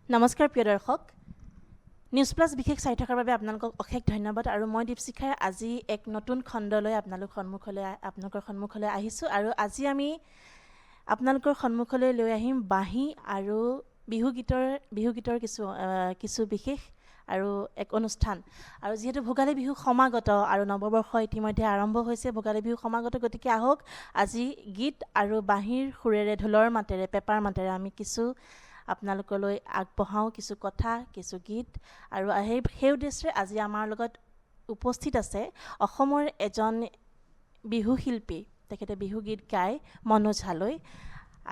নমস্কাৰ প্ৰিয় দৰ্শক নিউজ প্লাস বিশেষ চাই থকাৰ বাবে আপোনালোকক অশেষ ধন্যবাদ আৰু মই দীপশিখাই আজি এক নতুন খণ্ডলৈ আপোনালোকৰ সন্মুখলৈ আহিছোঁ আৰু আজি আমি আপোনালোকৰ সন্মুখলৈ লৈ আহিম বাঁহী আৰু বিহুগীতৰ কিছু বিশেষ আৰু এক অনুষ্ঠান আৰু যেহেতু ভোগালী বিহু সমাগত আৰু নৱবৰ্ষ ইতিমধ্যে আৰম্ভ হৈছে ভোগালী বিহু সমাগত গতিকে আহক আজি গীত আৰু বাঁহীৰ সুৰেৰে ঢোলৰ মাতেৰে পেপাৰ মাতেৰে আমি কিছু আপোনালোকলৈ আগবঢ়াওঁ কিছু কথা কিছু গীত আৰু সেই উদ্দেশ্যে আজি আমাৰ লগত উপস্থিত আছে অসমৰ এজন বিহু শিল্পী তেখেতে বিহু গীত গায় মনোজ হালৈ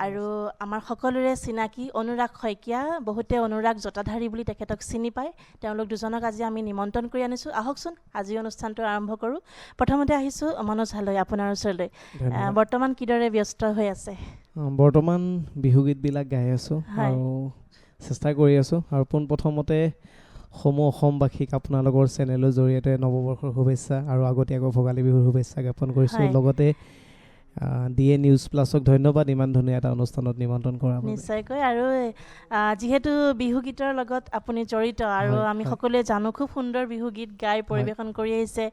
আৰু আমাৰ সকলোৰে চিনাকি অনুৰাগ শইকীয়া বহুতে অনুৰাগ জটাধাৰী বুলি তেখেতক চিনি পায় তেওঁলোক দুজনক আজি আমি নিমন্ত্ৰণ কৰি আনিছোঁ আহকচোন আজি অনুষ্ঠানটো আৰম্ভ কৰোঁ প্ৰথমতে আহিছোঁ মনোজ হালৈ আপোনাৰ ওচৰলৈ বৰ্তমান কিদৰে ব্যস্ত হৈ আছে বৰ্তমান বিহু গীতবিলাক গাই আছোঁ আৰু চেষ্টা কৰি আছোঁ আৰু পোনপ্ৰথমতে সমূহ অসমবাসীক আপোনালোকৰ চেনেলৰ জৰিয়তে নৱবৰ্ষৰ শুভেচ্ছা আৰু আগতীয়াকৈ ভোগালী বিহুৰ শুভেচ্ছা জ্ঞাপন কৰিছোঁ লগতে ডিএ নিউজ প্লাছক ধন্যবাদ ইমান ধুনীয়া এটা অনুষ্ঠানত নিমন্ত্ৰণ কৰাৰ বাবে নিশ্চয়কৈ আৰু যিহেতু বিহু গীতৰ লগত আপুনি জড়িত আৰু আমি সকলোৱে জানো খুব সুন্দৰ বিহু গীত গাই পৰিৱেশন কৰি আহিছে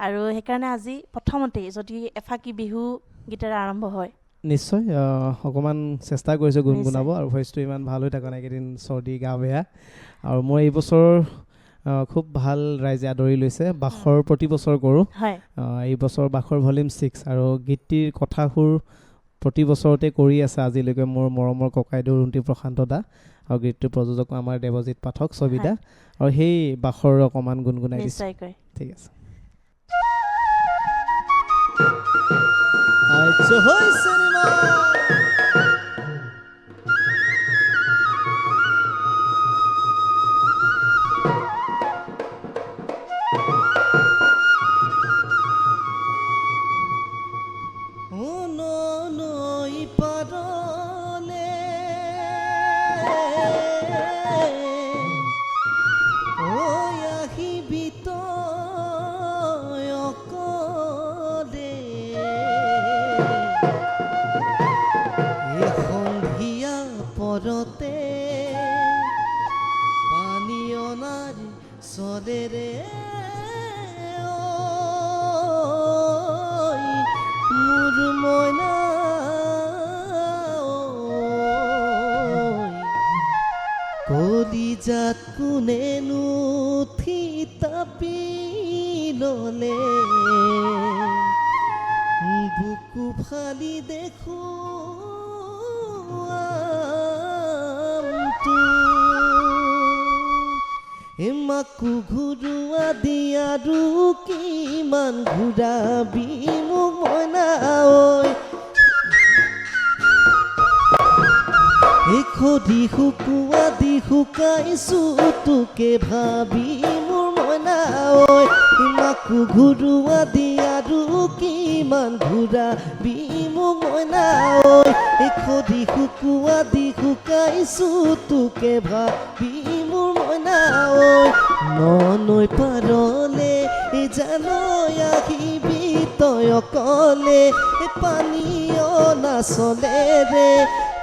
আৰু সেইকাৰণে আজি প্ৰথমতেই যদি এফাকি বিহু গীতেৰে আৰম্ভ হয় নিশ্চয় অকণমান চেষ্টা কৰিছোঁ গুণগুণাব আৰু ভইচটো ইমান ভাল হৈ থকা নাই কেইদিন চৰ্দি গা বেয়া আৰু মই এই বছৰ খুব ভাল ৰাইজে আদৰি লৈছে বাখৰ প্ৰতি বছৰ কৰোঁ এই বছৰ বাখৰ ভলিউম 6 আৰু গীতটিৰ কথাসুৰ প্ৰতি বছৰতে কৰি আছে আজিলৈকে মোৰ মৰমৰ ককাইদেউ ৰুণ্টি প্ৰশান্ত দা আৰু গীতটোৰ প্ৰযোজক আমাৰ দেৱজিৎ পাঠক ছবিদা আৰু সেই বাখৰ অকণমান গুণগুণাই দিছোঁ ঠিক আছে কলিজাত কোনেনো থিতাপি ললে বুকু ফালি দেখো মাকো ঘূৰোৱা দিয়া আৰু কিমান ঘূৰাবি মোক মইনা ঐ এখদি শুকুৱা দি শুকাইছোঁ তোকে ভাবি মোৰ মইনা ঐ মাকো ঘূৰোৱা দি আৰু কিমান ঘূৰাবি মোক মইনা ঐ এখদি শুকুৱা দি শুকাইছোঁ তোকে ভাবি মোৰ মইনা ঐ ননৈ পাৰলে জানৈ আহিবি তই অকলে পানীয় নাচলে ৰে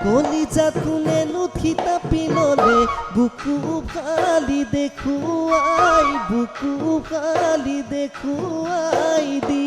কলিজাত কোনেনো থিতাপি ললে বুকু ফালি দেখুৱাই বুকু ফালি দেখুৱাই দি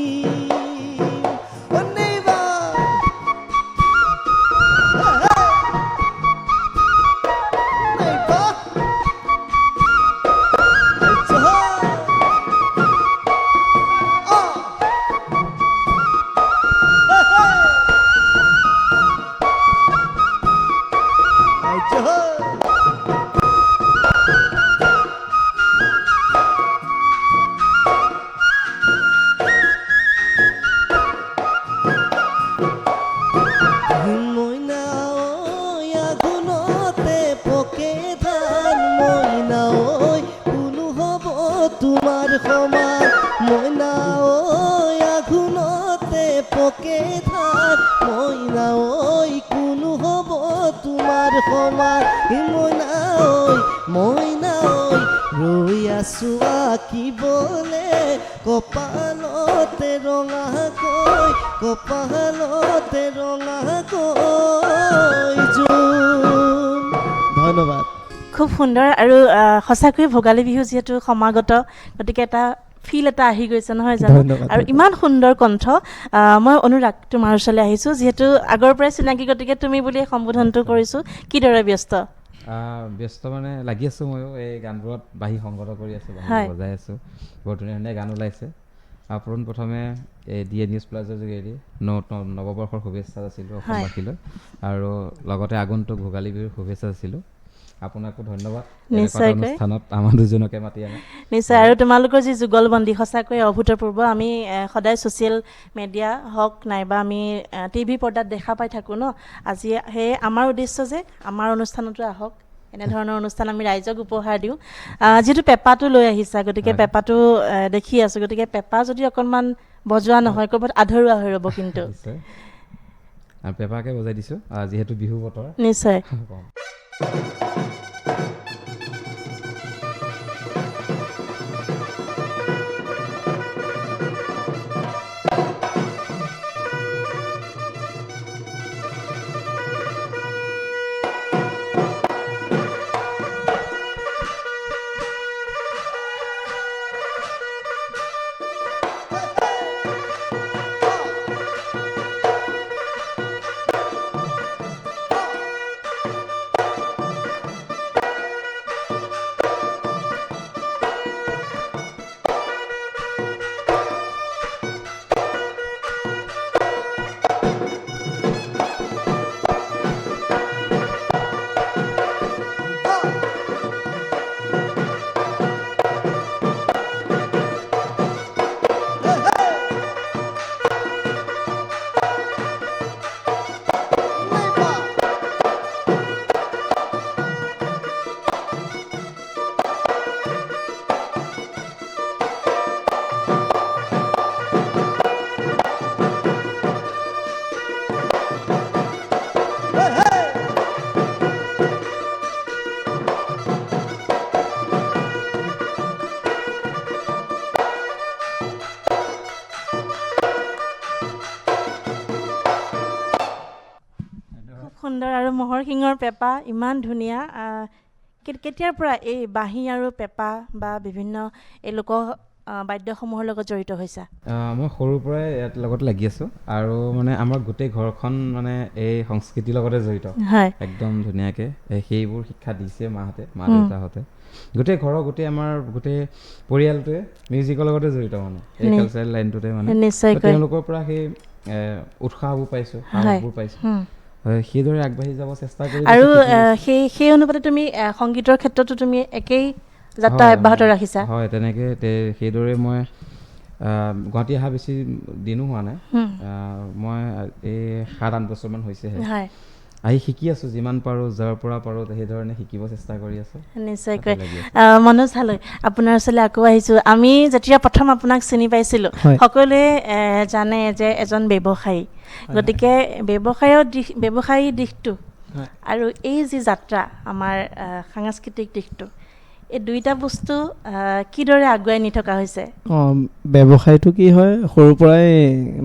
কপালতে ৰঙাকৈ ধন্যবাদ খুব সুন্দৰ আৰু সঁচাকৈ ভোগালী বিহু যিহেতু সমাগত গতিকে এটা ফিল এটা আহি গৈছে নহয় জানো ধন্যবাদ, আৰু ইমান সুন্দৰ কণ্ঠ মই অনুৰাগ তোমাৰ ওচৰলৈ আহিছোঁ যিহেতু আগৰ পৰাই চিনাকি গতিকে তুমি বুলি সম্বোধনটো কৰিছোঁ কিদৰে ব্যস্ত ব্যস্ত মানে লাগি আছোঁ ময়ো এই গানবোৰত বাঁহী সংগত কৰি আছোঁ হয়। বাঁহী বজাই আছোঁ বৰ ধুনীয়া ধুনীয়া গান ওলাইছে পোনপ্ৰথমে এই ডি এ নিউজ প্লাজৰ যোগেদি নৱবৰ্ষৰ শুভেচ্ছা যাচিলোঁ অসমবাসীলৈ আৰু লগতে আগন্তুক ভোগালী বিহুৰ শুভেচ্ছা যাচিলোঁ আপোনাকো ধন্যবাদ এনেকুৱা এটা অনুষ্ঠানত আমাৰ দুজনকে মাতি আনে নিশ্চয় আৰু তোমালোকৰ যি যুগলবন্দী সঁচাকৈ অভূতপূৰ্ব আমি সদায় ছ'চিয়েল মিডিয়া হওক নাইবা আমি টিভি পৰ্দাত দেখা পাই থাকোঁ ন আজি সেয়ে আমাৰ উদ্দেশ্য যে আমাৰ অনুষ্ঠানতো আহক এনেধৰণৰ অনুষ্ঠান আমি ৰাইজক উপহাৰ দিওঁ যিহেতু পেঁপাটো লৈ আহিছা গতিকে পেঁপাটো দেখি আছোঁ গতিকে পেঁপা যদি অকণমান বজোৱা নহয় ক'ৰবাত আধৰুৱা হৈ ৰ'ব কিন্তু নিশ্চয় আৰু পেঁপাকে বজাই দিছোঁ যিহেতু বিহু বতৰ নিশ্চয় সুন্দৰ আৰু মহৰ শিঙৰ পেঁপা ইমান ধুনীয়া কেতিয়াৰ পৰা এই বাঁহী আৰু পেঁপা বা বিভিন্ন এই লোক বাদ্যসমূহৰ লগত জড়িত হৈছা মই সৰুৰ পৰাই ইয়াত লগত লাগি আছোঁ আৰু মানে আমাৰ গোটেই ঘৰখন মানে এই সংস্কৃতিৰ লগতে জড়িত হয় একদম ধুনীয়াকৈ সেইবোৰ শিক্ষা দিছে মাহঁতে মা দেউতাহঁতে গোটেই ঘৰৰ আমাৰ গোটেই পৰিয়ালটোৱে মিউজিকৰ লগতে জড়িত মানে এই কালচাৰেল লাইনটোতে মানে নিশ্চয়কৈ তেওঁলোকৰ পৰা সেই উৎসাহবোৰ পাইছোঁ সাহসবোৰ পাইছোঁ সেইদৰে আগবাঢ়ি যাব চেষ্টা কৰি আৰু সেই অনুপাতে তুমি সংগীতৰ ক্ষেত্ৰতো তুমি একেই যাত্ৰা অব্যাহত ৰাখিছা হয় তেনেকৈ সেইদৰে মই গুৱাহাটী অহা বেছি দিনো হোৱা নাই মই এই 7-8 বছৰমান হৈছেহে আহি শিকি আছোঁ যিমান পাৰোঁ যাৰ পৰা পাৰোঁ সেইধৰণে শিকিব চেষ্টা কৰি আছোঁ নিশ্চয়কৈ মনোজ হালৈ আপোনাৰ ওচৰলৈ আকৌ আহিছোঁ আমি যেতিয়া প্ৰথম আপোনাক চিনি পাইছিলোঁ সকলোৱে জানে যে এজন ব্যৱসায়ী গতিকে ব্যৱসায়ী দিশটো আৰু এই যি যাত্ৰা আমাৰ সাংস্কৃতিক দিশটো এই দুইটা বস্তু কিদৰে আগুৱাই নি থকা হৈছে ব্যৱসায়টো কি হয় সৰুৰ পৰাই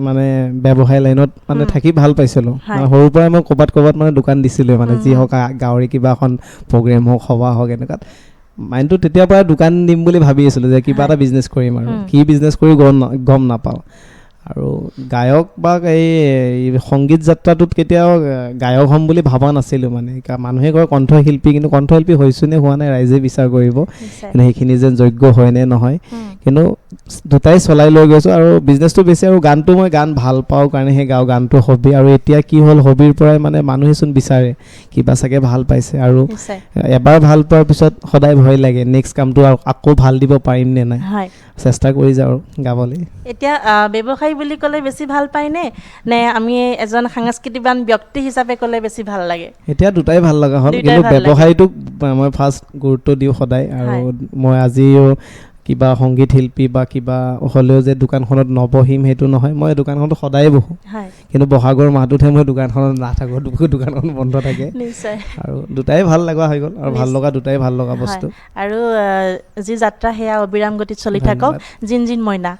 মানে ব্যৱসায় লাইনত মানে থাকি ভাল পাইছিলোঁ মানে সৰুৰ পৰাই মই ক'ৰবাত মানে দোকান দিছিলোঁ মানে যি হওক গাঁৱৰে কিবা এখন প্ৰগ্ৰেম হওক সভা হওক এনেকুৱাত মাইণ্ডটো তেতিয়াৰ পৰাই দোকান দিম বুলি ভাবি আছিলোঁ যে কিবা এটা বিজনেছ কৰিম আৰু কি বিজনেছ কৰি গম নাপাওঁ আৰু গায়ক বা এই সংগীত যাত্ৰাটোত কেতিয়াও গায়ক হ'ম বুলি ভবা নাছিলোঁ মানে মানুহে কয় কণ্ঠশিল্পী কিন্তু কণ্ঠশিল্পী হৈছোঁ নে হোৱা নাই ৰাইজে বিচাৰ কৰিব কিন্তু সেইখিনি যেন যোগ্য হয় নে নহয় কিন্তু দুটাই চলাই লৈ গৈছোঁ আৰু বিজনেছটো বেছি আৰু গানটো মই গান ভাল পাওঁ কাৰণেহে গাওঁ গানটো হবি আৰু এতিয়া কি হ'ল হবিৰ পৰাই মানে মানুহেচোন বিচাৰে কিবা চাগে ভাল পাইছে আৰু এবাৰ ভাল পোৱাৰ পিছত সদায় ভয় লাগে নেক্সট কামটো আকৌ ভাল দিব পাৰিম নে নাই চেষ্টা কৰি যাওঁ গাবলৈ এতিয়া ব্যৱসায়ী বুলি ক'লে বেছি ভাল পায়নে নে আমি এজন সাংস্কৃতিবান ব্যক্তি হিচাপে ক'লে বেছি ভাল লাগে এতিয়া দুটাই ভাল লগা হ'ল কিন্তু ব্যৱসায়টোক মই ফাৰ্ষ্ট গুৰুত্ব দিওঁ সদায় আৰু মই আজিও কিবা সংগীত শিল্পী বা কিবা হ'লেও যে দোকানখনত নবহিম সেইটো নহয় মই দোকানখনত সদায় বহোঁ কিন্তু বহাগৰ মাহটোতহে মই দোকানখনত নাথাকোঁ দোকানখন বন্ধ থাকে আৰু দুটাই ভাল লগা হৈ গ'ল আৰু ভাল লগা দুটাই ভাল লগা বস্তু আৰু যি যাত্ৰা সেয়া অবিৰাম গতিত চলি থাকক জিন মইনা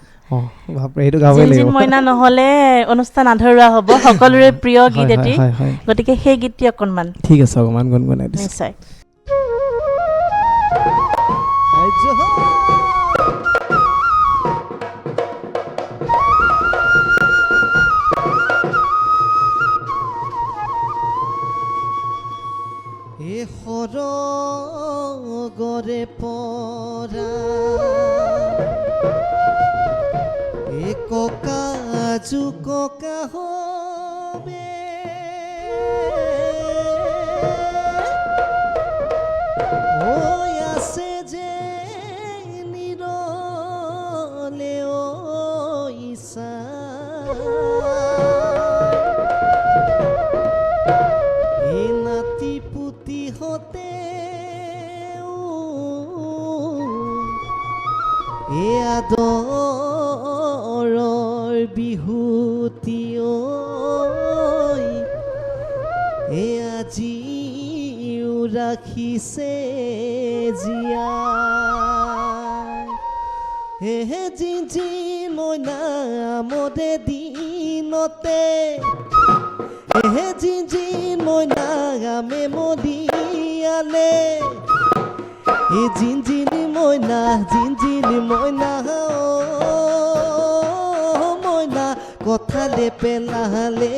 জিন মইনা নহ'লে অনুষ্ঠান আধৰুৱা হ'ব সকলোৰে প্ৰিয় গীত এটি গতিকে সেই গীতটি অকণমান ঠিক আছে অকণমান গুণগুণাই দিছোঁ নিশ্চয় গৰে পৰা এ ককা যু ককা হবে ঐ আছে যে নিৰলে ঐ ঈশা এই নাতি পুতি হতে এ আদৰৰ বিহুতি ঐ এ আজিও ৰাখিছে জীয়াই হে জিঞ্জি মইনা মদে দিনতে হে জিঞ্জি মইনা গামে মদিয়ালে এ জিঞ্জিনি মইনা মইনা মইনা কথালে পেলাহালে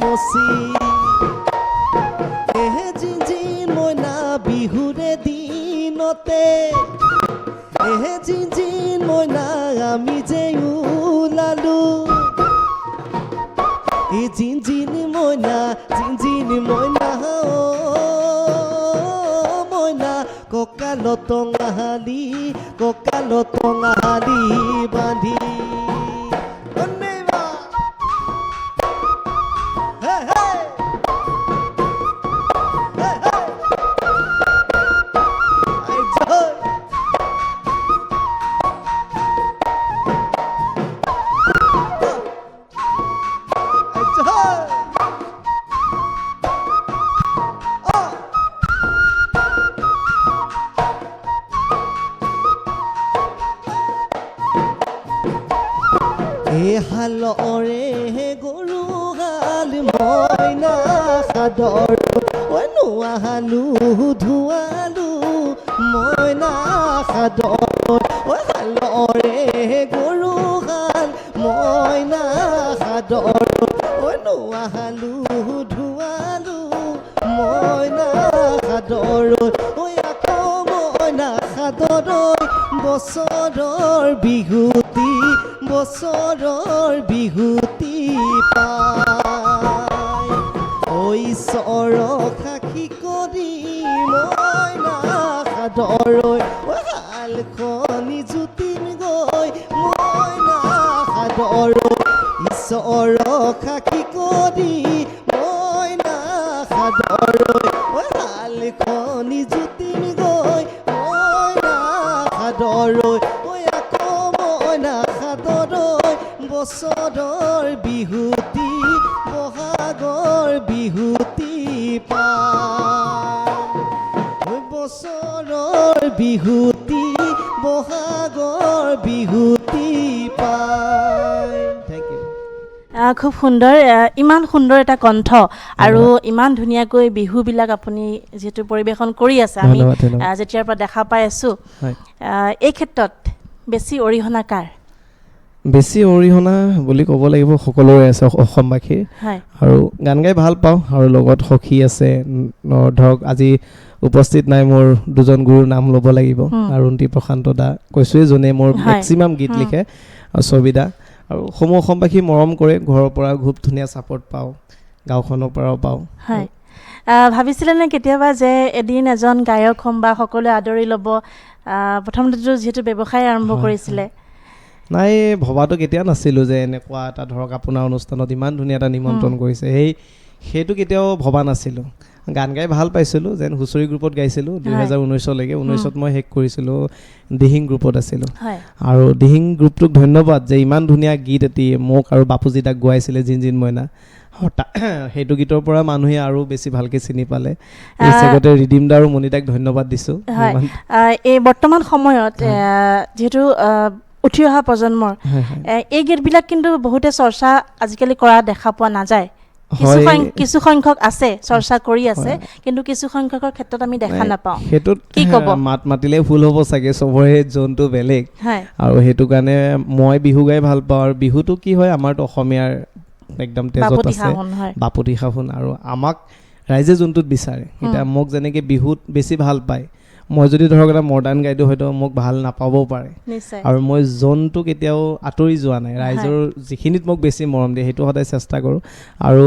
মচি হে জিঞ্জি মইনা বিহুৰে দিনতে হে জিঞ্জি মইনা আমি যে ওলালো এ জিঞ্জিনি মইনা মইনা কঁকালত টঙালি বান্ধি ধন্যবাদ। হে হে হে হে আই জয় আই জয় এ হালৰে গৰু হাল মইনা সাদৰ নোৱা হালো ধুৱালো মইনা সাদৰ হালৰে গৰু হাল মইনা সাদৰ নোৱা হালো ধুৱালো মইনা সাদৰ আকৌ মইনা সাদৰ বছৰৰ বিহুতি পাই ঐ ঈশ্বৰ সাক্ষী কৰি মইনা সাদৰ শালখনি জুতিম গৈ মইনা সাদৰ ঈশ্বৰ সাক্ষী কৰি মইনা সাদৰ শালখনি জুতিম গৈ মইনা সাদৰ বছৰৰ বিহুতি বহাগৰ বিহুতি পাই বছৰৰ বিহুতি বহাগৰ বিহুতি পাই থেংক ইউ খুব সুন্দৰ ইমান সুন্দৰ এটা কণ্ঠ আৰু ইমান ধুনীয়াকৈ বিহুবিলাক আপুনি যিহেতু পৰিৱেশন কৰি আছে আমি যেতিয়াৰ পৰা দেখা পাই আছোঁ এই ক্ষেত্ৰত বেছি অৰিহণা কাৰ বেছি অৰিহণা বুলি ক'ব লাগিব সকলোৰে আছে অসমবাসীৰ আৰু গান গাই ভাল পাওঁ আৰু লগত সখী আছে ধৰক আজি উপস্থিত নাই মোৰ দুজন গুৰুৰ নাম ল'ব লাগিব আৰুন্তি প্ৰশান্ত দা কৈছোঁৱে যোনে মোৰ মেক্সিমাম গীত লিখে ছবিদা আৰু সমূহ অসমবাসী মৰম কৰে ঘৰৰ পৰা খুব ধুনীয়া ছাপৰ্ট পাওঁ গাঁওখনৰ পৰাও পাওঁ ভাবিছিলেনে কেতিয়াবা যে এদিন এজন গায়ক হ'ম বা সকলোৱে আদৰি ল'ব প্ৰথমতেতো যিহেতু ব্যৱসায় আৰম্ভ কৰিছিলে নাই ভবাটো কেতিয়া নাছিলোঁ যে এনেকুৱা এটা ধৰক আপোনাৰ অনুষ্ঠানত ইমান ধুনীয়া এটা নিমন্ত্ৰণ কৰিছে সেইটো কেতিয়াও ভবা নাছিলোঁ গান গাই ভাল পাইছিলোঁ যেন হুঁচৰি গ্ৰুপত গাইছিলোঁ 2019লৈকে 19ত মই শেষ কৰিছিলোঁ দিহিং গ্ৰুপত আছিলোঁ আৰু দিহিং গ্ৰুপটোক ধন্যবাদ যে ইমান ধুনীয়া গীত এটি মোক আৰু বাপুজিতাক গোৱাইছিলে জিনজিন মইনা সেইটো গীতৰ পৰা মানুহে আৰু বেছি ভালকৈ চিনি পালে এই চেগতে ৰিডিম দা আৰু মণিতাক ধন্যবাদ দিছোঁ এই বৰ্তমান সময়ত যিহেতু উঠি অহা প্ৰজন্মৰ এই গীতবিলাক কিন্তু বহুতে চৰ্চা আজিকালি কৰা দেখা পোৱা নাযায় কিছু সংখ্যক আছে চৰ্চা কৰি আছে কিন্তু কিছু সংখ্যকৰ ক্ষেত্ৰত আমি দেখা নাপাওঁ সেইটোত কি ক'ব মাত মাতিলে ভুল হ'ব চাগে চবৰে জোনটো বেলেগ আৰু সেইটো কাৰণে মই বিহু গাই ভাল পাওঁ আৰু বিহুটো কি হয় আমাৰতো অসমীয়াৰ একদম তেজত আছে বাপতি সাহোন আৰু আমাক ৰাইজে যোনটোত বিচাৰে এতিয়া মোক যেনেকৈ বিহুত বেছি ভাল পায় মই যদি ধৰক এটা মডাৰ্ণ গাই দিওঁ হয়তো মোক ভাল নাপাবও পাৰে নিশ্চয় আৰু মই জোনটো কেতিয়াও আঁতৰি যোৱা নাই ৰাইজৰ যিখিনিত মোক বেছি মৰম দিয়ে সেইটো সদায় চেষ্টা কৰোঁ আৰু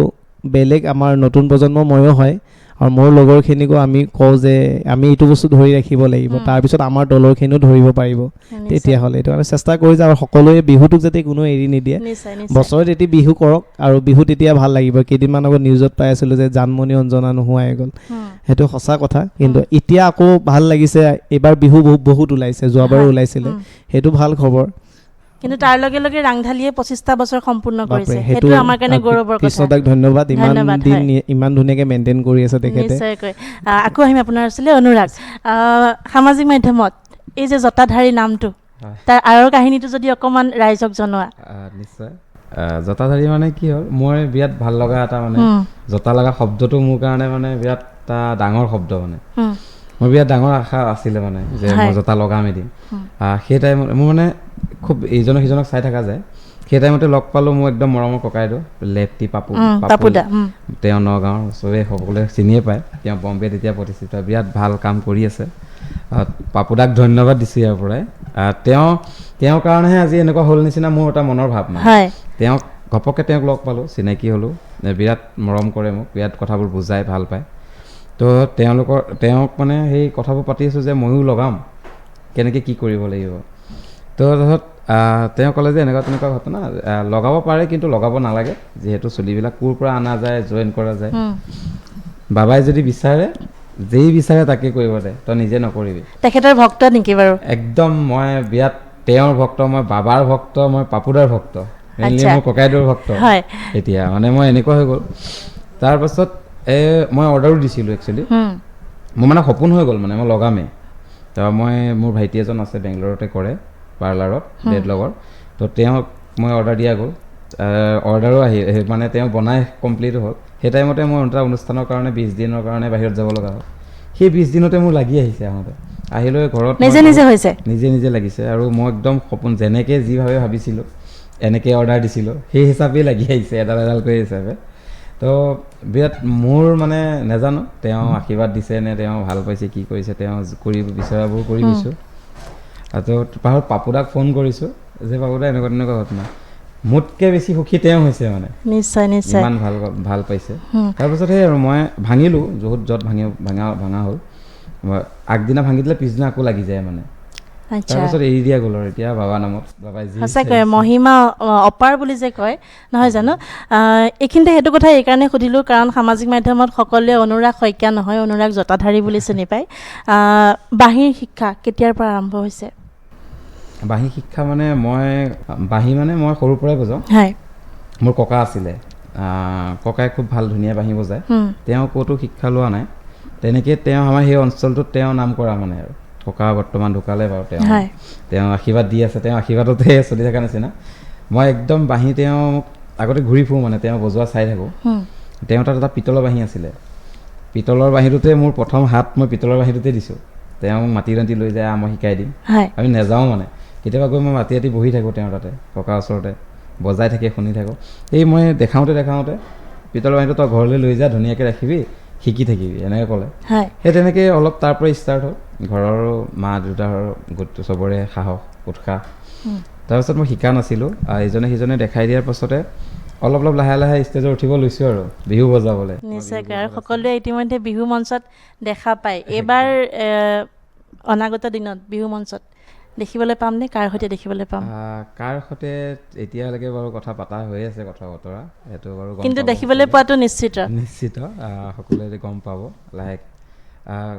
বেলেগ আমাৰ নতুন প্ৰজন্ম ময়ো হয় আৰু মোৰ লগৰখিনিকো আমি কওঁ যে আমি এইটো বস্তু ধৰি ৰাখিব লাগিব তাৰপিছত আমাৰ দলৰখিনিও ধৰিব পাৰিব তেতিয়াহ'লে এইটো কাৰণে চেষ্টা কৰি যাওঁ আৰু সকলোৱে বিহুটোক যাতে কোনো এৰি নিদিয়ে নিশ্চয় বছৰত এটি বিহু কৰক আৰু বিহু তেতিয়া ভাল লাগিব কেইদিনমান আগত নিউজত পাই আছিলোঁ যে জানমণি অঞ্জনা নোহোৱাই গ'ল সেইটো সঁচা কথা কিন্তু এতিয়া আকৌ ভাল লাগিছে এইবাৰ বিহু বহুত ওলাইছে যোৱাবাৰো ওলাইছিলে সেইটো ভাল খবৰ কিন্তু তাৰ লগে লগে ৰাংঢালীয়ে 25টা বছৰ সম্পূৰ্ণ কৰিছে বাপৰে, সেইটো আমাৰ কাৰণে গৌৰৱৰ কথা কৃষ্ণদাক ধন্যবাদ ইমান ধন্যবাদ, দিন হয়। ইমান ধুনীয়াকৈ মেইনটেইন কৰি আছে তেখেতে নিশ্চয়কৈ আকৌ আহিম আপোনাৰ ওচৰলৈ অনুৰাগ সামাজিক মাধ্যমত এই যে জটাধাৰী নামটো হয়। তাৰ আঁৰৰ কাহিনীটো যদি অকণমান ৰাইজক জনোৱা নিশ্চয় জতাধাৰী মানে কি হ'ল মই বিৰাট ভাল লগা এটা মানে জতা লগা শব্দটো মোৰ কাৰণে মানে বিৰাট এটা ডাঙৰ শব্দ মানে মোৰ বিৰাট ডাঙৰ আশা আছিলে মানে যে মই জতা লগাম এদিন সেই টাইমত মোৰ মানে খুব ইজনক সিজনক চাই থকা যায় সেই টাইমতে লগ পালোঁ মোৰ একদম মৰমৰ ককাইদেউ লেফটি পাপুদা তেওঁ নগাঁৱৰ চবেই সকলোৱে চিনিয়ে পায় তেওঁ বম্বে তেতিয়া প্ৰতিষ্ঠিত বিৰাট ভাল কাম কৰি আছে পাপুদাক ধন্যবাদ দিছোঁ ইয়াৰ পৰাই তেওঁৰ কাৰণেহে আজি এনেকুৱা হ'ল নিচিনা মোৰ এটা মনৰ ভাৱ মানে তেওঁক ঘপককৈ তেওঁক লগ পালোঁ চিনাকি হ'লোঁ বিৰাট মৰম কৰে মোক বিৰাট কথাবোৰ বুজাই ভাল পায় তো তেওঁক মানে সেই কথাবোৰ পাতি আছোঁ যে ময়ো লগাম কেনেকৈ কি কৰিব লাগিব তো তাৰপিছত তেওঁ ক'লে যে এনেকুৱা তেনেকুৱা ঘটনা লগাব পাৰে কিন্তু লগাব নালাগে যিহেতু চুলিবিলাক ক'ৰ পৰা অনা যায় জইন কৰা যায় বাবাই যদি বিচাৰে যেই বিচাৰে তাকে কৰিব দে তই নিজে নকৰিবি তেখেতৰ ভক্ত নেকি বাৰু একদম মই বিৰাট তেওঁৰ ভক্ত মই বাবাৰ ভক্ত মই পাপুদাৰ ভক্ত মেইনলি মোৰ ককাইদেউৰ ভক্ত এতিয়া মানে মই এনেকুৱা হৈ গ'ল তাৰপাছত মই অৰ্ডাৰো দিছিলোঁ একচুৱেলি মোৰ মানে সপোন হৈ গ'ল মানে মই লগামেই তাৰপৰা মই মোৰ ভাইটি এজন আছে বেংগলৰতে কৰে পাৰ্লাৰত ডেডলগৰ তো তেওঁক মই অৰ্ডাৰ দিয়া গ'ল অৰ্ডাৰো মানে তেওঁ বনাই কমপ্লিট হ'ল সেই টাইমতে মই এটা অনুষ্ঠানৰ কাৰণে 20 দিনৰ কাৰণে বাহিৰত যাব লগা হ'ল সেই 20 দিনতে মোৰ লাগি আহিছে আহোঁতে আহিলৈ ঘৰত নিজে নিজে লাগিছে আৰু মই একদম সপোন যেনেকৈ যিভাৱে ভাবিছিলোঁ এনেকৈ অৰ্ডাৰ দিছিলোঁ সেই হিচাপেই লাগি আহিছে এডাল কৰি হিচাপে তো বিৰাট মোৰ মানে নাজানো তেওঁ আশীৰ্বাদ দিছে নে তেওঁ ভাল পাইছে কি কৰিছে তেওঁ কৰি বিচৰাবোৰ কৰি দিছোঁ তো পাছত পাপুদাক ফোন কৰিছোঁ যে পাপুদা এনেকুৱা তেনেকুৱা ঘটনা মোতকৈ বেছি সুখী তেওঁ হৈছে মানে নিশ্চয় ইমান ভাল পাইছে তাৰপিছত সেই আৰু মই ভাঙিলোঁ য'ত ভাঙা হ'ল আগদিনা ভাঙি দিলে পিছদিনা আকৌ লাগি যায় মানে তাৰপিছত এৰি দিয়া গ'ল আৰু এতিয়া বাবা নামত বাবাই সঁচাকৈ মহিমা অপাৰ বুলি যে কয় নহয় জানো এইখিনিতে সেইটো কথা এইকাৰণে সুধিলোঁ কাৰণ সামাজিক মাধ্যমত সকলোৱে অনুৰাগ শইকীয়া নহয় অনুৰাগ জটাধাৰী বুলি চিনি পায় বাঁহীৰ শিক্ষা কেতিয়াৰ পৰা আৰম্ভ হৈছে বাঁহী শিক্ষা মানে মই সৰুৰ পৰাই বজাওঁ মোৰ ককা আছিলে ককাই খুব ভাল ধুনীয়া বাঁহী বজায় তেওঁ ক'তো শিক্ষা লোৱা নাই তেনেকৈ তেওঁ আমাৰ সেই অঞ্চলটোত তেওঁ নাম কৰা মানে আৰু ককা বৰ্তমান ঢুকালে বাৰু তেওঁ আশীৰ্বাদ দি আছে তেওঁ আশীৰ্বাদতে চলি থকা নিচিনা মই একদম বাঁহী তেওঁ আগতে ঘূৰি ফুৰোঁ মানে তেওঁ বজোৱা চাই থাকোঁ তেওঁ তাত এটা পিতলৰ বাঁহী আছিলে পিতলৰ বাঁহীটোতে মোৰ প্ৰথম হাত মই পিতলৰ বাঁহীটোতে দিছোঁ তেওঁ মাটি ৰাতি লৈ যায় মই শিকাই দিম আমি নাযাওঁ মানে কেতিয়াবা গৈ মই মাটি ৰাতি বহি থাকোঁ তেওঁৰ তাতে ককাৰ ওচৰতে বজাই থাকে শুনি থাকোঁ এই মই দেখাওঁতে পিতলৰ বাঁহীটো তই ঘৰলৈ লৈ যা ধুনীয়াকৈ ৰাখিবি শিকি থাকিবি এনেকৈ ক'লে সেই তেনেকৈ অলপ তাৰ পৰা ষ্টাৰ্ট হ'ল ঘৰৰ মা দেউতাৰ গোটটো চবৰে সাহস উৎসাহ তাৰপিছত মই শিকা নাছিলোঁ ইজনে সিজনে দেখাই দিয়াৰ পাছতে অলপ লাহে লাহে ষ্টেজত উঠিব লৈছোঁ আৰু বিহু বজাবলৈ নিশ্চয়কৈ আৰু সকলোৱে ইতিমধ্যে বিহু মঞ্চত দেখা পায় এইবাৰ অনাগত দিনত বিহু মঞ্চত দেখিবলৈ পামনে কাৰ সৈতে দেখিবলৈ পাম কাৰ সৈতে এতিয়ালৈকে বাৰু কথা পতা হৈ আছে কথা বতৰা সেইটো বাৰু কিন্তু দেখিবলৈ পোৱাটো নিশ্চিত সকলোৱে গম পাব লাহে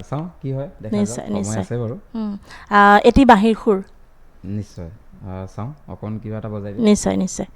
চাওঁ কি হয় সময় আছে বাৰু এটি বাঁহীৰ সুৰ নিশ্চয় চাওঁ অকণ কিবা এটা বজাই নিশ্চয়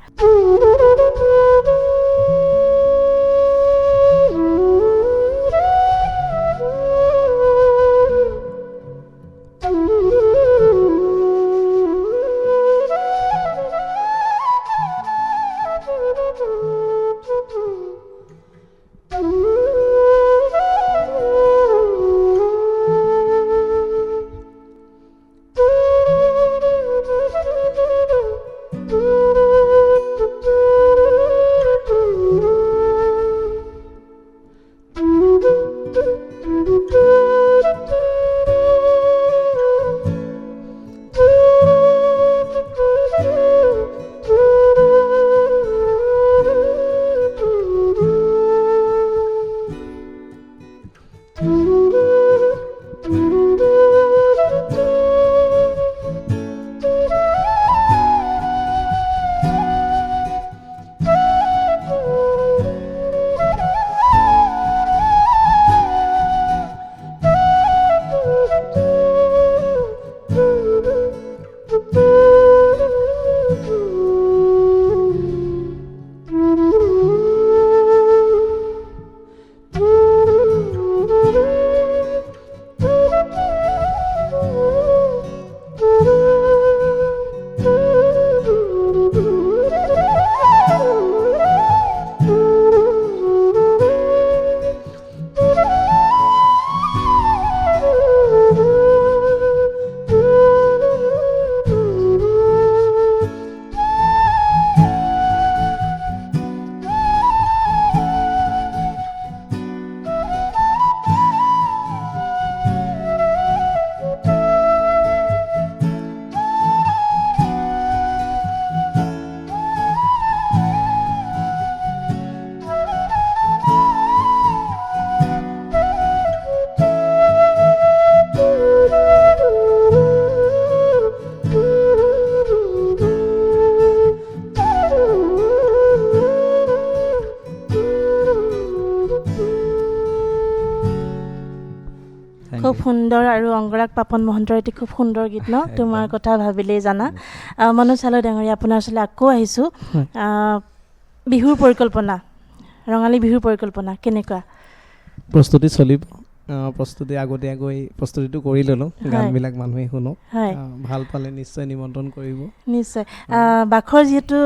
Thank খুব you. সুন্দৰ আৰু অংগৰাগ পাপন মহন্তৰ এটি খুব সুন্দৰ গীত ন তোমাৰ একদম। কথা ভাবিলেই জানা মনোজ চালৈ ডাঙৰীয়া আপোনাৰ ওচৰলৈ আকৌ আহিছোঁ হয়। বিহুৰ পৰিকল্পনা ৰঙালী বিহুৰ পৰিকল্পনা কেনেকুৱা প্ৰস্তুতি চলিব প্ৰস্তুতি আগতীয়াকৈ প্ৰস্তুতিটো কৰি ল'লোঁ হয়। গানবিলাক মানুহে শুনক হয় ভাল পালে নিশ্চয় নিমন্ত্ৰণ কৰিব নিশ্চয় বাখৰ যিহেতু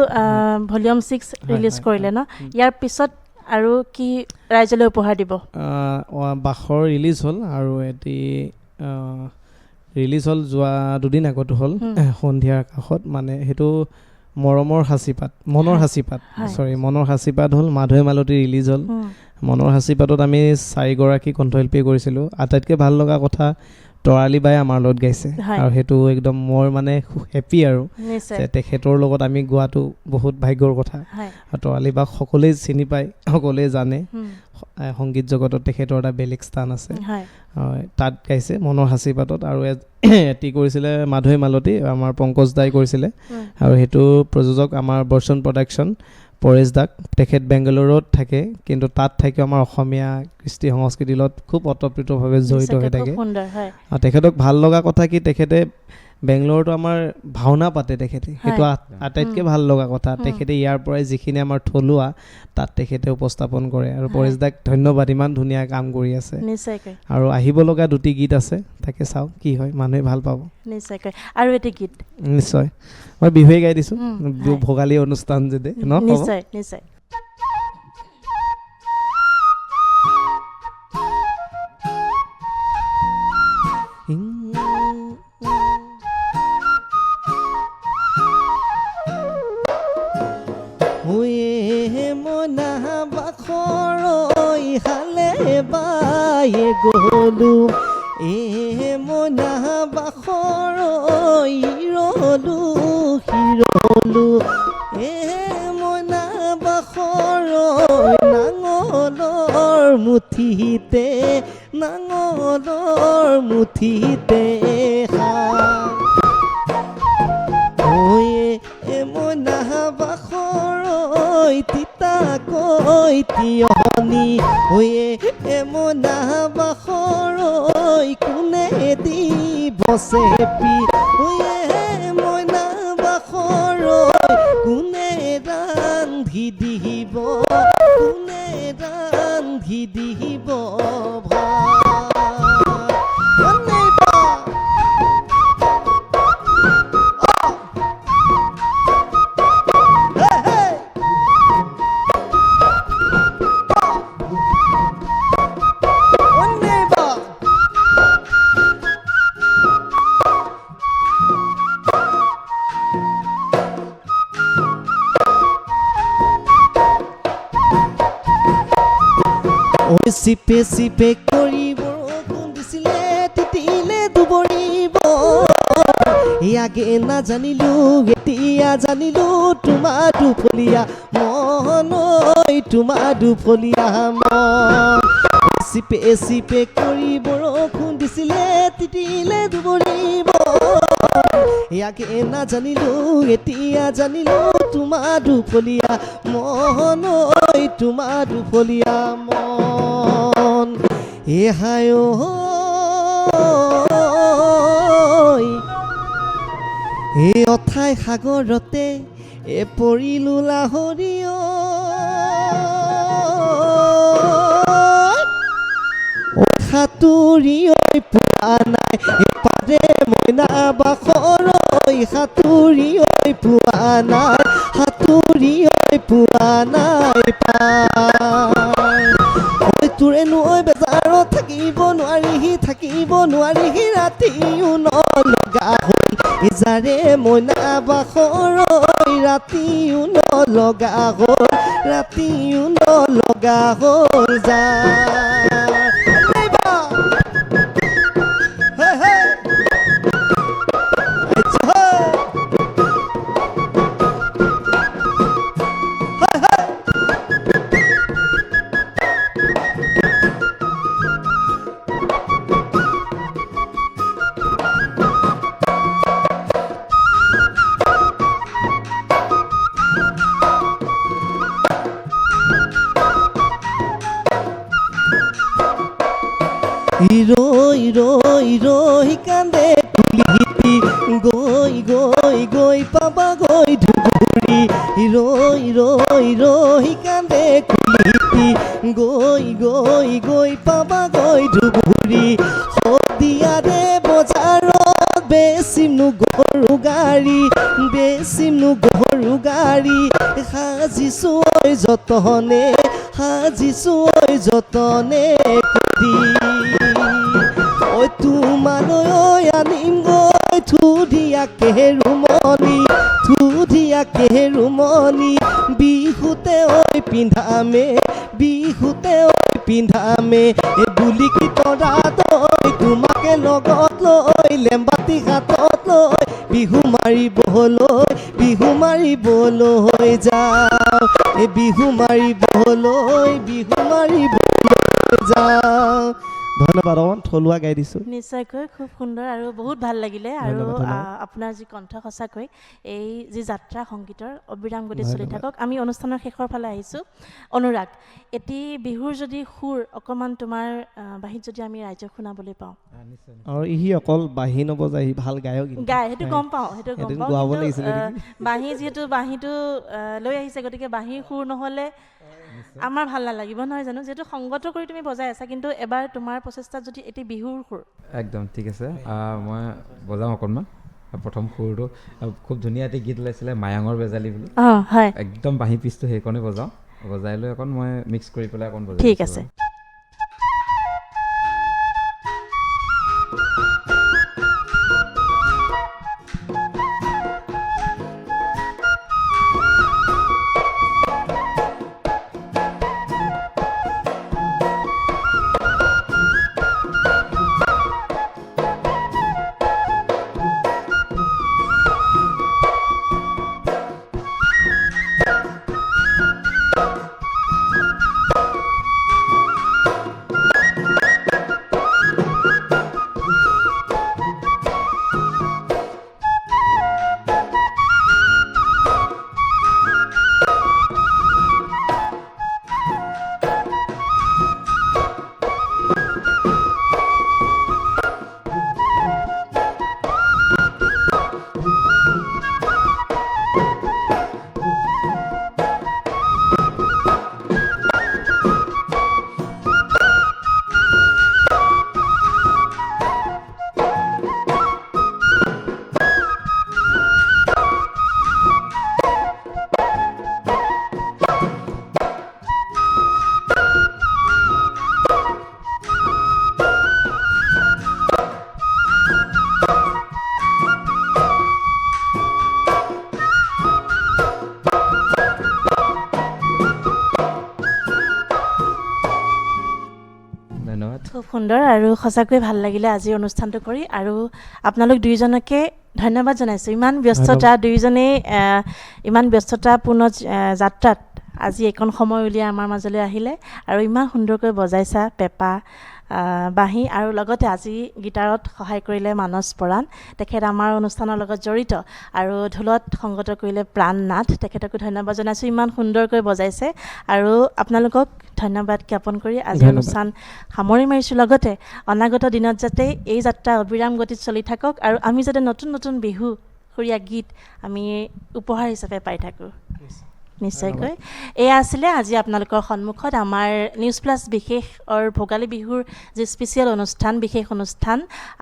ভলিউম 6 ৰিলিজ হয়, কৰিলে হয়। ন ইয়াৰ পিছত আৰু কি ৰাইজলৈ উপহাৰ দিব বাখৰ ৰিলিজ হ'ল আৰু এটি ৰিলিজ হ'ল যোৱা দুদিন আগতো হ'ল সন্ধিয়াৰ কাষত মানে সেইটো মৰমৰ সাঁচিপাত মনৰ হয়। সাঁচিপাত হয়। চৰি মনৰ সাঁচিপাত হ'ল মাধৱে মালতী ৰিলিজ হ'ল মনৰ সাঁচিপাতত আমি 4গৰাকী কণ্ঠশিল্পী কৰিছিলোঁ আটাইতকৈ ভাল লগা কথা তৰালী বাই আমাৰ লগত গাইছে হয়। আৰু সেইটো একদম মই মানে হেপী আৰু নিশ্চয় যে তেখেতৰ লগত আমি গোৱাটো বহুত ভাগ্যৰ কথা হয় আৰু তৰালী বাক সকলোৱে চিনি পায় সকলোৱে জানে হুম, সংগীত জগতত তেখেতৰ এটা বেলেগ স্থান আছে হয় তাত গাইছে মনৰ সাঁচিপাতত আৰু এটি কৰিছিলে মাধৱে মালতী আমাৰ পংকজ দাই কৰিছিলে আৰু সেইটো প্ৰযোজক আমাৰ বৰ্ষণ প্ৰডাকশ্যন পৰেশ দাক তেখেত বেংগালুৰুত থাকে কিন্তু তাত থাকি আমাৰ অসমীয়া কৃষ্টি সংস্কৃতিৰ লগত খুব অতপ্ৰীতভাৱে জড়িত হৈ নিশ্চয়কৈ থাকে খুব সুন্দৰ হয় আৰু তেখেতক ভাল লগা কথা কি তেখেতে বেংগলোৰতো আমাৰ ভাওনা পাতে তেখেতে সেইটো আটাইতকৈ ভাল লগা কথা তেখেতে ইয়াৰ পৰাই যিখিনি আমাৰ থলুৱা তাত তেখেতে উপস্থাপন কৰে আৰু পৰেশ দাক ধন্যবাদ ইমান ধুনীয়া কাম কৰি আছে নিশ্চয়কৈ আৰু আহিব লগা দুটি গীত আছে তাকে চাওঁ কি হয় মানুহে ভাল পাব নিশ্চয়কৈ আৰু এটি গীত নিশ্চয় মই বিহুৱে গাই দিছোঁ হয়। ভোগালী অনুষ্ঠান যদি ন হ'ব? নিশ্চয় নিশ্চয় মনা বাখৰৈ হালে বায়ে গলো মনা বাখৰৈ ৰলো হিৰলো মনা বাখৰৈ নাঙলৰ মুঠিতে মনা বাখৰৈ তিতাকৈ তিয়নি মনা বাখৰৈ কোনে দিব চেপি মনা বাখৰৈ কোনে ৰান্ধি দিব চিপে চিপে কৰি বৰষুণ দিছিলে তিতিলে দুবৰিব আগে নাজানিলো এতিয়া জানিলো তোমাৰ দুফলীয়া মন চিপে চিপে কৰি বৰষুণ দিছিলে তিতিলে দুবৰিব আগে নাজানিলো এতিয়া জানিলো তোমাৰ দুফলীয়া মন হায় অথাই সাগৰতে পৰিলো লাহৰি সাঁতুৰি পোৱা নাই এপাৰে মইনা বাখৰৈ সাঁতুৰি পোৱা নাই তোৰে নৈ বেজাৰত থাকিব নোৱাৰিহি ৰাতিও নলগা হ'ল ইজাৰে মইনা বাখৰৈ ৰাতিও নলগা হ'ল যা ৰৈ ৰৈ ৰৈ কান্দে কুলিটি গৈ গৈ গৈ পাবাগৈ ধুবুৰী ৰৈ ৰৈ ৰৈ কান্দে কুলিটি গৈ গৈ গৈ পাবাগৈ ধুবুৰী শদিয়াৰে বজাৰত বেচিমনো গৰু গাড়ী বেচিমনো গৰু গাড়ী সাজিছো ঐ যতনে সাজিছো ঐ যতনে কৰি ঐ তোমালৈ আনিম গৈ ধুনীয়াকে ৰুমনি বিহুতে ঐ পিন্ধামে বিহুতে ঐ পিন্ধামে বুলি কি তৰা তই তোমাকে লগত লৈ লেম্বাতি হাতত লৈ বিহু মাৰিবলৈ যাওঁ বিহু মাৰিবলৈ যাওঁ ধন্যবাদ অমন থলুৱা গাই দিছোঁ নিশ্চয়কৈ খুব সুন্দৰ আৰু বহুত ভাল লাগিলে আৰু আপোনাৰ যি কণ্ঠ সঁচাকৈ এই যি যাত্ৰা সংগীতৰ অবিৰাম গতি চলি থাকক আমি অনুষ্ঠানৰ শেষৰ ফালে আহিছোঁ অনুৰাগ এটি বিহুৰ যদি সুৰ অকণমান তোমাৰ বাঁহীত যদি আমি ৰাইজক শুনাবলৈ পাওঁ আৰু ই অকল বাঁহী নবজায় ই ভাল গায়ক গায় সেইটো গম পাওঁ গোৱাব লাগিছিলে বাঁহী যিহেতু বাঁহীটো লৈ আহিছে গতিকে বাঁহীৰ সুৰ নহ'লে আমাৰ ভাল নালাগিব নহয় জানো যিহেতু সংগত কৰি তুমি বজাই আছা কিন্তু এবাৰ তোমাৰ প্ৰচেষ্টাত যদি এটি বিহুৰ সুৰ একদম ঠিক আছে মই বজাওঁ অকণমান প্ৰথম সুৰটো খুব ধুনীয়া এটি গীত ওলাইছিলে মায়াঙৰ বেজালি বুলি হয় একদম বাঁহী পিচটো সেইকণে বজাই লৈ অকণ মই মিক্স কৰি পেলাই অকণ বজাই ঠিক আছে খুব সুন্দৰ আৰু সঁচাকৈ ভাল লাগিলে আজিৰ অনুষ্ঠানটো কৰি আৰু আপোনালোক দুইজনকে ধন্যবাদ জনাইছোঁ ইমান ব্যস্ততা দুইজনেই ইমান ব্যস্ততাপূৰ্ণ যাত্ৰাত আজি এইকণ সময় উলিয়াই আমাৰ মাজলৈ আহিলে আৰু ইমান সুন্দৰকৈ বজাইছা পেঁপা বাঁহী আৰু লগতে আজি গীটাৰত সহায় কৰিলে মানস পৰাণ তেখেত আমাৰ অনুষ্ঠানৰ লগত জড়িত আৰু ঢোলত সংগত কৰিলে প্ৰাণ নাথ তেখেতকো ধন্যবাদ জনাইছোঁ ইমান সুন্দৰকৈ বজাইছে আৰু আপোনালোকক ধন্যবাদ জ্ঞাপন কৰি আজি অনুষ্ঠান সামৰি মাৰিছোঁ লগতে অনাগত দিনত যাতে এই যাত্ৰা অবিৰাম গতিত চলি থাকক আৰু আমি যাতে নতুন নতুন বিহু সুৰীয়া গীত আমি উপহাৰ হিচাপে পাই থাকোঁ নিশ্চয়কৈ এয়া আছিলে আজি আপোনালোকৰ সন্মুখত আমাৰ নিউজ প্লাছ বিশেষৰ ভোগালী বিহুৰ যি স্পেচিয়েল অনুষ্ঠান বিশেষ অনুষ্ঠান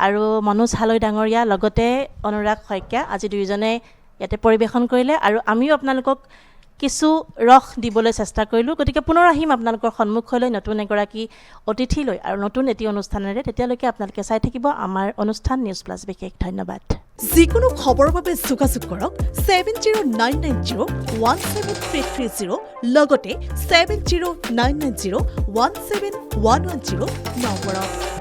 আৰু মনোজ হালৈ ডাঙৰীয়া লগতে অনুৰাগ শইকীয়া আজি দুয়োজনে ইয়াতে পৰিৱেশন কৰিলে আৰু আমিও আপোনালোকক কিছু ৰস দিবলৈ চেষ্টা কৰিলোঁ গতিকে পুনৰ আহিম আপোনালোকৰ সন্মুখলৈ নতুন এগৰাকী অতিথি লৈ আৰু নতুন এটি অনুষ্ঠানেৰে তেতিয়ালৈকে আপোনালোকে চাই থাকিব আমাৰ অনুষ্ঠান নিউজ প্লাছ বিশেষ ধন্যবাদ যিকোনো খবৰৰ বাবে যোগাযোগ কৰক 7099017330 লগতে 7099017110 নম্বৰত